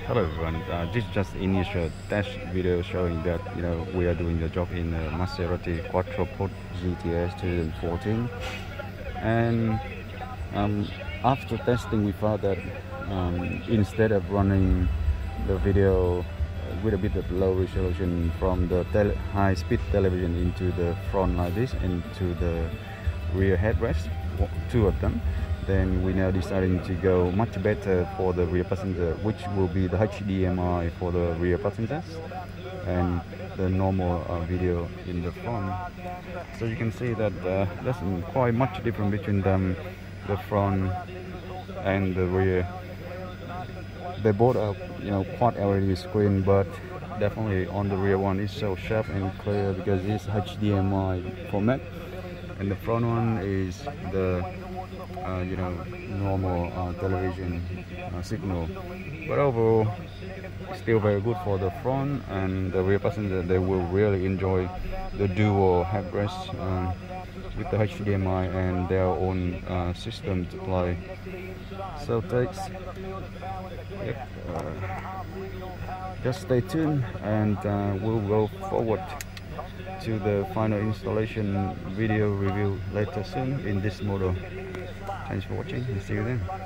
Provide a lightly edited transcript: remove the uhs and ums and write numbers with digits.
Hello everyone, this is just initial test video showing that we are doing the job in Maserati Quattroporte GTS 2014, and after testing we found that instead of running the video with a bit of low resolution from the high-speed television into the front like this, into the rear headrest, two of them, then we now deciding to go much better for the rear passenger, which will be the HDMI for the rear passengers and the normal video in the front. So you can see that there's quite much difference between them, the front and the rear. They both are quad LED screen, but definitely on the rear one is so sharp and clear because it's HDMI format, and the front one is the normal television signal. But overall, still very good for the front, and the rear passenger, they will really enjoy the dual headrest with the HDMI and their own system to play. So thanks. Just stay tuned, and we'll go forward to the final installation video review later soon in this model. Thanks for watching, and see you then.